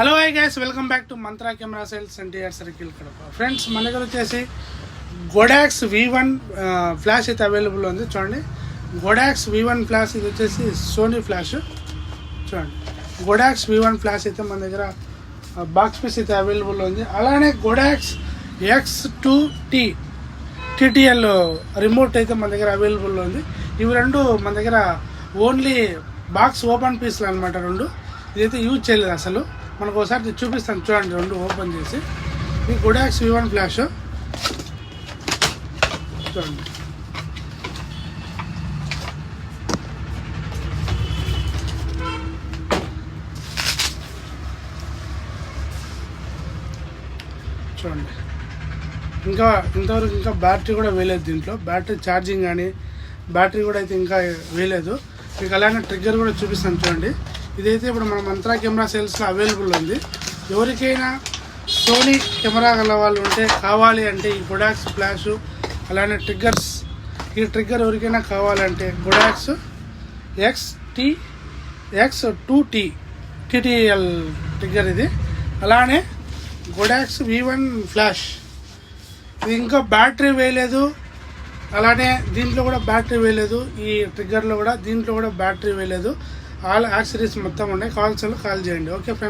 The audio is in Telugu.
Hello hi guys, welcome back to mantra camera sales NTR circle Kadapa. Friends, మన దగ్గర వచ్చేసి గోడాక్స్ V1 ఫ్లాష్ అయితే అవైలబుల్ ఉంది. చూడండి, గోడాక్స్ V1 ఫ్లాష్ ఇది వచ్చేసి సోనీ ఫ్లాష్. చూడండి, గోడాక్స్ V1 ఫ్లాష్ అయితే మన దగ్గర బాక్స్ పీస్ అయితే అవైలబుల్ ఉంది. అలానే గోడాక్స్ X2T TTL రిమోట్ అయితే మన దగ్గర అవైలబుల్ ఉంది. ఇవి రెండు మన దగ్గర ఓన్లీ బాక్స్ ఓపెన్ పీస్లు అనమాట. రెండు ఇదైతే యూజ్ చేయలేదు అసలు. మనకు ఒకసారి చూపిస్తాను, చూడండి. రెండు ఓపెన్ చేసి ఈ గోడాక్స్ V1 ఫ్లాష్ చూడండి. చూడండి, ఇంతవరకు ఇంకా బ్యాటరీ కూడా వేయలేదు. దీంట్లో బ్యాటరీ ఛార్జింగ్ కానీ బ్యాటరీ కూడా అయితే ఇంకా వేయలేదు. మీకు అలానే ట్రిగ్గర్ కూడా చూపిస్తాను చూడండి. ఇదైతే ఇప్పుడు మన మంత్రా కెమెరా సేల్స్లో అవైలబుల్ ఉంది. ఎవరికైనా సోనీ కెమెరా గల వాళ్ళు ఉంటే కావాలి అంటే ఈ గోడాక్స్ ఫ్లాష్ అలానే ట్రిగ్గర్స్, ఈ ట్రిగ్గర్ ఎవరికైనా కావాలంటే గోడాక్స్ X2T TTL ట్రిగ్గర్ ఇది. అలానే గోడాక్స్ V1 ఫ్లాష్ ఇది ఇంకా బ్యాటరీ వేయలేదు. అలానే దీంట్లో కూడా బ్యాటరీ వేయలేదు. ఈ ట్రిగ్గర్లో కూడా దీంట్లో కూడా బ్యాటరీ వేయలేదు. ఆల్ యాక్సరీస్ మొత్తం ఉన్నాయి. కాల్ చేయండి. Okay friends.